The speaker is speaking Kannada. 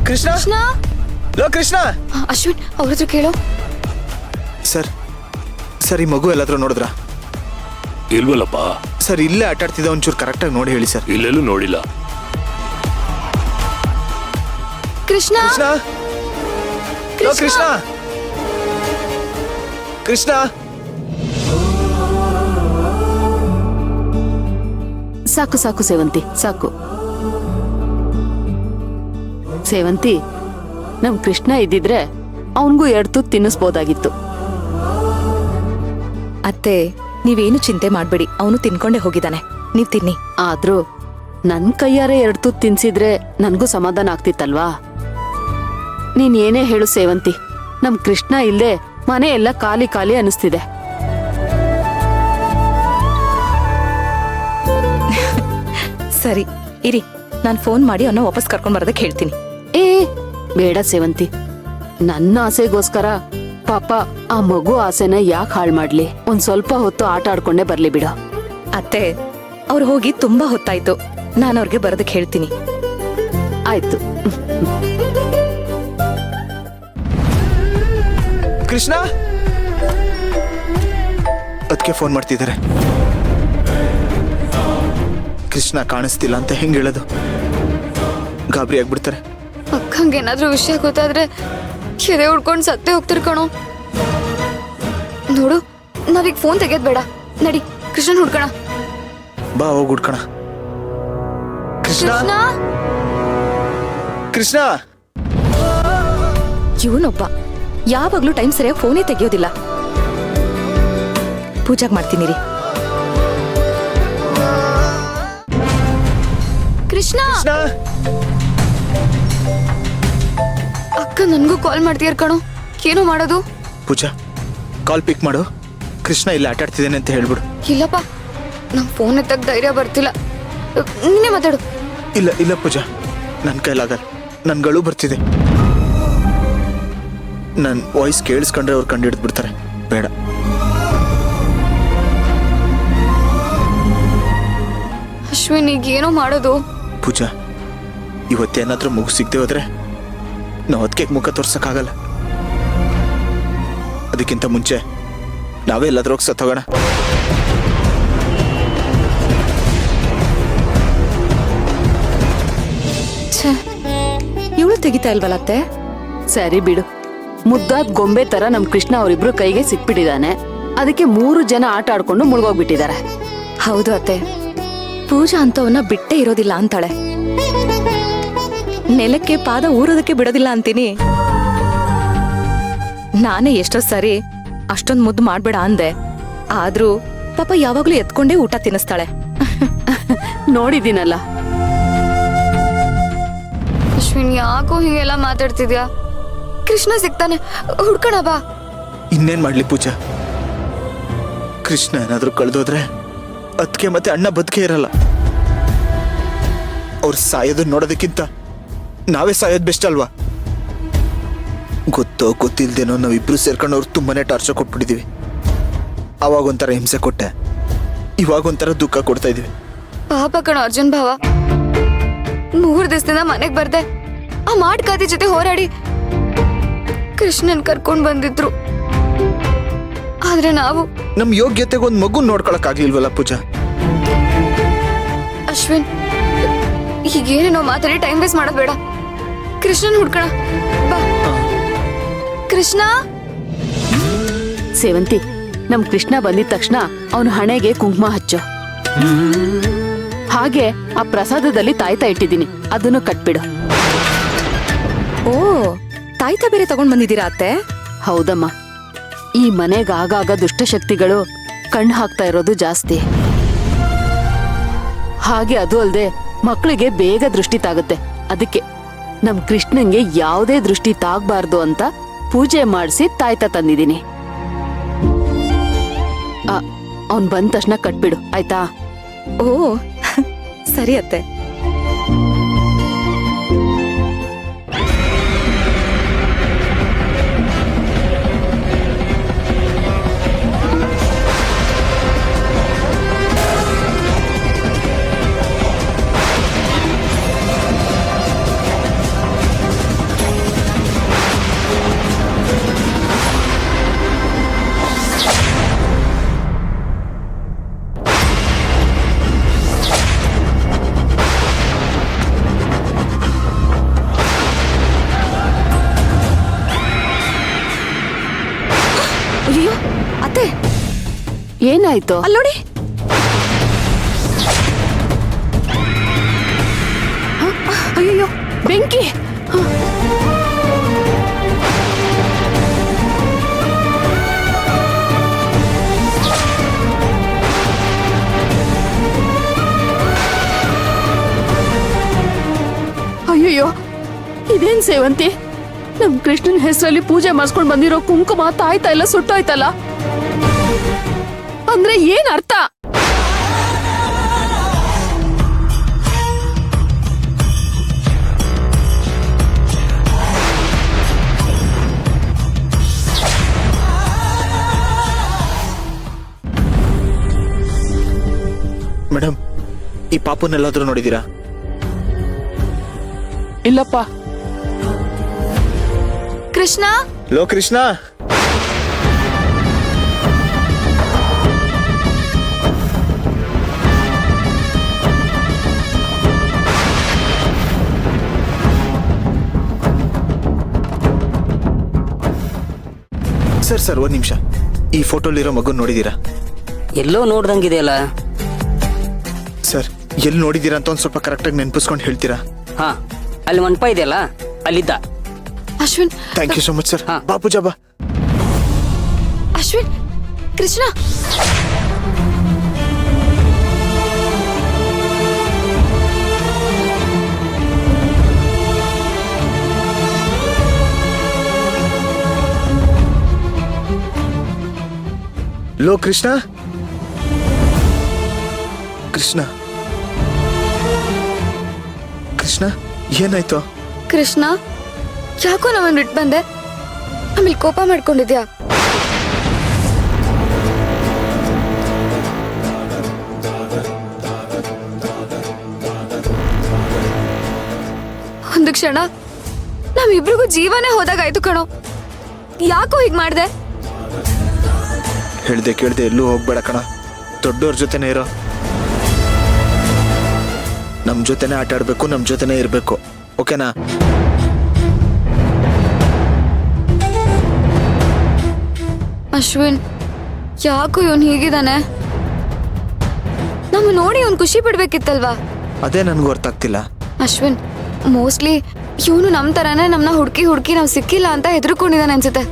ಕೃಷ್ಣ ಕೃಷ್ಣ ಲೋ ಕೃಷ್ಣ. ಅಶ್ವಿನ್ ಅವ್ರ ಹತ್ರ ಕೇಳೋ. ಸರ್ ಸರ್ ಈ ಮಗು ಎಲ್ಲಾದ್ರೂ ನೋಡಿದ್ರ? ಇಲ್ವಲ್ಲಪ್ಪ. ಸರ್ ಇಲ್ಲೇ ಆಟ ಆಡ್ತಿದ್ದ, ಒಂಚೂರು ಕರೆಕ್ಟಾಗಿ ನೋಡಿ ಹೇಳಿ ಸರ್. ಇಲ್ಲೆಲ್ಲೂ ನೋಡಿಲ್ಲ. ಕೃಷ್ಣ ಕೃಷ್ಣ ಲೋ ಕೃಷ್ಣ ಕೃಷ್ಣ. ಸಾಕು ಸಾಕು ಸೇವಂತಿ, ಸಾಕು. ಸೇವಂತಿ, ನಮ್ ಕೃಷ್ಣ ಇದ್ದಿದ್ರೆ ಅವನ್ಗೂ 2 ತುತ್ತು ತಿನ್ನಿಸ್ಬೋದಾಗಿತ್ತು. ಅತ್ತೆ, ನೀವೇನು ಚಿಂತೆ ಮಾಡ್ಬೇಡಿ, ಅವನು ತಿನ್ಕೊಂಡೇ ಹೋಗಿದ್ದಾನೆ, ನೀವ್ ತಿನ್ನಿ. ಆದ್ರೂ ನನ್ ಕೈಯಾರೆ 2 ತುತ್ತು ತಿನ್ಸಿದ್ರೆ ನನ್ಗೂ ಸಮಾಧಾನ ಆಗ್ತಿತ್ತಲ್ವಾ? ನೀನ್ ಏನೇ ಹೇಳು ಸೇವಂತಿ, ನಮ್ ಕೃಷ್ಣ ಇಲ್ದೆ ಮನೆ ಎಲ್ಲ ಖಾಲಿ ಖಾಲಿ ಅನಿಸ್ತಿದೆ. ಸರಿ ಇರಿ, ನಾನ್ ಫೋನ್ ಮಾಡಿ ಅವನ್ನ ವಾಪಸ್ ಕರ್ಕೊಂಡ್ ಬರೋದಕ್ಕೆ ಹೇಳ್ತೀನಿ. ಏ ಬೇಡ ಸೇವಂತಿ, ನನ್ನ ಆಸೆಗೋಸ್ಕರ ಪಾಪ ಆ ಮಗು ಆಸೆನ ಯಾಕೆ ಹಾಳು ಮಾಡ್ಲಿ? ಒಂದ್ ಸ್ವಲ್ಪ ಹೊತ್ತು ಆಟ ಆಡ್ಕೊಂಡೇ ಬರ್ಲಿ ಬಿಡು. ಅತ್ತೆ, ಅವ್ರು ಹೋಗಿ ತುಂಬಾ ಹೊತ್ತಾಯ್ತು, ನಾನು ಅವ್ರಿಗೆ ಬರೋದಕ್ಕೆ ಹೇಳ್ತೀನಿ. ಆಯ್ತು. ಕೃಷ್ಣ ಅದಕ್ಕೆ ಫೋನ್ ಮಾಡ್ತಿದ್ದಾರೆ. ಕೃಷ್ಣ ಕಾಣಿಸ್ತಿಲ್ಲ ಅಂತ ಹೆಂಗ್ ಹೇಳೋದು? ಗಾಬರಿ ಆಗ್ಬಿಡ್ತಾರೆ. ಅಕ್ಕಂಗೇನಾದ್ರೂ ವಿಷಯ ಗೊತ್ತಾದ್ರೆ ಕೆರೆ ಉಡ್ಕೊಂಡು ಸತ್ತೇ ಹೋಗ್ತಿರ್ ಕಣೋ. ನೋಡು, ನಾವೀಗ ಫೋನ್ ತೆಗೆಯೋದ್ ಬೇಡ, ನಡಿ ಕೃಷ್ಣನ್ ಹುಡ್ಕೋಣ. ಬಾ ಹೋಗಿ ಹುಡ್ಕೋಣ. ಕೃಷ್ಣ ಕೃಷ್ಣ ಕೃಷ್ಣ. ಇವನೊಬ್ಬ ಯಾವಾಗ್ಲೂ ಟೈಮ್ ಸರಿಯಾಗಿ ಫೋನೇ ತೆಗಿಯೋದಿಲ್ಲ. ಪೂಜಾಗ್ ಮಾಡ್ತೀನಿ ರೀ. ಕೃಷ್ಣ ಕೃಷ್ಣ ಅಕ್ಕ ನನ್ಗೂ ಕಾಲ್ ಮಾಡ್ತೀಯರ್ ಕಣೋ, ಏನೋ ಮಾಡೋದು? ಪೂಜಾ ಕಾಲ್ ಪಿಕ್ ಮಾಡು. ಕೃಷ್ಣ ಇಲ್ಲಿ ಆಟ ಆಡ್ತಿದ್ದೇನೆ ಅಂತ ಹೇಳ್ಬಿಡು. ಇಲ್ಲಪ್ಪ, ನಮ್ ಫೋನ್ ಎತ್ತಕ್ ಧೈರ್ಯ ಬರ್ತಿಲ್ಲ, ನೀನೇ ಮಾತಾಡು. ಇಲ್ಲ ಇಲ್ಲ ಪೂಜಾ, ನನ್ನ ಕೈಲಾಗಲ್ಲ, ನನ್ಗಳು ಬರ್ತಿದೆ. ನನ್ನ ವಾಯ್ಸ್ ಕೇಳಿಸ್ಕೊಂಡ್ರೆ ಅವ್ರು ಕಂಡು ಹಿಡಿದು ಬಿಡ್ತಾರೆ. ಬೇಡ. ಅಶ್ವಿನ್ ಈಗ ಏನೋ ಮಾಡೋದು? ಪೂಜಾ ಇವತ್ತೇನಾದ್ರೂ ಮಗು ಸಿಗದೆ ಹೋದ್ರೆ ನಾವು ಅದಕ್ಕೆ ಮುಖ ತೋರ್ಸಕ್ಕಾಗಲ್ಲ. ಅದಕ್ಕಿಂತ ಮುಂಚೆ ನಾವೇ ಎಲ್ಲಾದ್ರೂ ಹೋಗಿ ಸತ್ತೋಗೋಣ. ಇವಳು ತೆಗಿತಾ ಇಲ್ವಲ್ಲ ಅತ್ತೆ? ಸರಿ ಬಿಡು, ಮುದ್ದಾದ್ ಗೊಂಬೆ ತರ ನಮ್ ಕೃಷ್ಣ ಅವರಿಬ್ರು ಕೈಗೆ ಸಿಕ್ಬಿಟ್ಟಿದಾನೆ. ಅದಕ್ಕೆ 3 ಜನ ಆಟ ಆಡ್ಕೊಂಡು ಮುಳುಗೋಗ್ಬಿಟ್ಟಿದ್ದಾರೆ. ಹೌದು ಅತ್ತೆ, ಪೂಜಾ ಅಂತವನ್ನ ಬಿಟ್ಟೇ ಇರೋದಿಲ್ಲ ಅಂತಾಳೆ. ನೆಲಕ್ಕೆ ಪಾದ ಊರೋದಕ್ಕೆ ಬಿಡೋದಿಲ್ಲ ಅಂತೀನಿ. ನಾನೇ ಎಷ್ಟೋ ಸರಿ ಅಷ್ಟೊಂದ್ ಮುದ್ದು ಮಾಡ್ಬೇಡ ಅಂದೆ, ಆದ್ರೂ ಪಾಪ ಯಾವಾಗ್ಲೂ ಎತ್ಕೊಂಡೇ ಊಟ ತಿನ್ನಿಸ್ತಾಳೆ. ನೋಡಿದ್ದೀನಲ್ಲ. ಅಶ್ವಿನ್ ಯಾಕೋ ಹೀಗೆಲ್ಲ ಮಾತಾಡ್ತಿದ್ಯಾ? ಕೃಷ್ಣ ಸಿಗ್ತಾನೆ, ಹುಡ್ಕೋಣ ಬಾ. ಇನ್ನೇನ್ ಮಾಡ್ಲಿ ಪೂಜಾ? ಕೃಷ್ಣ ಏನಾದ್ರೂ ಕಳೆದೋದ್ರೆ ಅದಕ್ಕೆ ಮತ್ತೆ ಅಣ್ಣ ಬದುಕೇ ಇರಲ್ಲ. ಅವ್ರು ಸಾಯೋದನ್ನ ನೋಡೋದಕ್ಕಿಂತ ನಾವೇ ಸಾಯೋದ್ ಬೆಸ್ಟ್ ಅಲ್ವಾ? ಗೊತ್ತೋ ಗೊತ್ತಿಲ್ದೇನೋ ನಾವಿಬ್ರು ಸೇರ್ಕೊಂಡು ಅವ್ರು ತುಂಬಾನೇ ಟಾರ್ಚರ್ ಕೊಟ್ಬಿಟ್ಟಿದೀವಿ. ಅವಾಗ ಒಂಥರ ಹಿಂಸೆ ಕೊಟ್ಟೆ, ಇವಾಗ ಒಂಥರ ದುಃಖ ಕೊಡ್ತಾ ಇದೀವಿ. ಪಾಪ ಕಣೋ ಅರ್ಜುನ್ ಭಾವ, 3 ದಿವಸದಿಂದ ಮನೆಗ್ ಬರ್ದೆ ಆ ಮಾಡ್ಕಾತಿ ಜೊತೆ ಹೋರಾಡಿ ಕೃಷ್ಣನ್ ಕರ್ಕೊಂಡ್ ಬಂದಿದ್ರು. ಆದ್ರೆ ನಾವು ನಮ್ ಯೋಗ್ಯತೆಗೆ ಒಂದ್ ಮಗು ನೋಡ್ಕೊಳಕ್ ಆಗ್ಲಿಲ್ವಲ್ಲ ಪೂಜಾ? ಅಶ್ವಿನ್, ಈಗೇನೇನೋ ಮಾತಾಡಿ ಟೈಮ್ ವೇಸ್ಟ್ ಮಾಡೋದ್ ಬೇಡ. ಕೃಷ್ಣನ್ ಹುಡ್ಕೋಣ ಬಾ. ಕೃಷ್ಣ. ಸೇವಂತಿ, ನಮ್ ಕೃಷ್ಣ ಬಂದಿದ ತಕ್ಷಣ ಅವನು ಹಣೆಗೆ ಕುಂಕುಮ ಹಚ್ಚು. ಹಾಗೆ ಆ ಪ್ರಸಾದದಲ್ಲಿ ತಾಯ್ತಾ ಇಟ್ಟಿದ್ದೀನಿ, ಅದನ್ನು ಕಟ್ಬಿಡು. ಓ, ತಾಯ್ತ ಬೇರೆ ತಗೊಂಡ್ ಬಂದಿದ್ದೀರಾ ಅತ್ತೆ? ಹೌದಮ್ಮ, ಈ ಮನೆಗೆ ಆಗಾಗ ದುಷ್ಟಶಕ್ತಿಗಳು ಕಣ್ಣು ಹಾಕ್ತಾ ಇರೋದು ಜಾಸ್ತಿ. ಹಾಗೆ ಅದು ಅಲ್ದೆ ಮಕ್ಕಳಿಗೆ ಬೇಗ ದೃಷ್ಟಿ ತಾಗುತ್ತೆ. ಅದಕ್ಕೆ ನಮ್ ಕೃಷ್ಣನ್ಗೆ ಯಾವುದೇ ದೃಷ್ಟಿ ತಾಗ್ಬಾರ್ದು ಅಂತ ಪೂಜೆ ಮಾಡಿಸಿ ತಾಯ್ತ ತಂದಿದ್ದೀನಿ. ಅವನ್ ಬಂದ ತಕ್ಷಣ ಕಟ್ಬಿಡು, ಆಯ್ತಾ? ಓ ಸರಿ ಅತ್ತೆ. ಏನಾಯ್ತು? ಅಲ್ಲೋಡಿ. ಅಯ್ಯೋ ಬೆಂಕಿ! ಅಯ್ಯಯ್ಯೋ, ಇದೇನ್ ಸೇವಂತಿ? ನಮ್ ಕೃಷ್ಣನ್ ಹೆಸರಲ್ಲಿ ಪೂಜೆ ಮಾಡಿಸ್ಕೊಂಡ್ ಬಂದಿರೋ ಕುಂಕುಮ ತಾಯ್ತಾ ಎಲ್ಲ ಸುಟ್ಟೋಯ್ತಲ್ಲ. ಅಂದ್ರೆ ಏನ್ ಅರ್ಥ? ಮೇಡಮ್, ಈ ಪಾಪುನೆಲ್ಲಾದ್ರೂ ನೋಡಿದೀರಾ? ಇಲ್ಲಪ್ಪ. ಕೃಷ್ಣ, ಲೋ ಕೃಷ್ಣ, ಸರ್ ಒಂದ್ ನಿಮಿಷ. ಈ ಫೋಟೋಲಿರೋ ಮಗು ನೋಡಿದೀರಾ? ಎಲ್ಲೋ ನೋಡ್ದಂಗಿದೆಯಲ್ಲ. ಸರ್, ಎಲ್ಲಿ ನೋಡಿದೀರಾ ಅಂತ ಒಂದ್ ಸ್ವಲ್ಪ ಕರೆಕ್ಟಾಗಿ ನೆನ್ಪಿಸ್ಕೊಂಡು ಹೇಳ್ತೀರಾ? ಹಾ, ಅಲ್ಲಿ ಮಂಟಪ ಇದೆಯಲ್ಲ, ಅಲ್ಲಿದ್ದ. Ashwin. Thank you so much sir. ಹಾ. ಬಾಪು ಜಾಬಾ. ಅಶ್ವಿನ್, ಕೃಷ್ಣ. ಲೋ ಕೃಷ್ಣ, ಕೃಷ್ಣ, ಕೃಷ್ಣ, ಏನಾಯ್ತು? ಕೃಷ್ಣ, ಯಾಕೋ ನಮ್ಮನ್ ಬಿಟ್ಟು ಬಂದೆ? ಆಮೇಲೆ ಕೋಪ ಮಾಡ್ಕೊಂಡಿದ್ಯಾ? ಒಂದು ಕ್ಷಣ ನಮ್ಮಿಬ್ರಿಗೂ ಜೀವನೇ ಹೋದಾಗಾಯ್ತು ಕಣೋ. ಯಾಕೋ ಹೀಗ್ ಮಾಡ್ದೆ? ಹೇಳ್ದೆ ಕೇಳ್ದೆ ಎಲ್ಲೂ ಹೋಗ್ಬೇಡ ಕಣ. ದೊಡ್ಡವ್ರ ಜೊತೆನೇ ಇರೋ. ನಮ್ ಜೊತೆನೆ ಆಟ ಆಡ್ಬೇಕು, ನಮ್ ಜೊತೆನೆ ಇರ್ಬೇಕು. ಓಕೆನಾ? ಅಶ್ವಿನ್, ಯಾಕೋ ಇವನ್ ಹೀಗಿದಾನೆ? ನಮ್ಮ ನೋಡಿ ಅವ್ನ್ ಖುಷಿ ಪಡ್ಬೇಕಿತ್ತಲ್ವಾ? ಅದೇ ನನ್ಗೂ ಅರ್ಥ ಆಗ್ತಿಲ್ಲ. ಅಶ್ವಿನ್, ಮೋಸ್ಟ್ಲಿ ಇವನು ನಮ್ ತರಾನೇ ನಮ್ನ ಹುಡುಕಿ ನಾವ್ ಸಿಕ್ಕಿಲ್ಲ ಅಂತ ಹೆದರ್ಕೊಂಡಿದ್ದಾನೆ ಅನ್ಸುತ್ತೆ.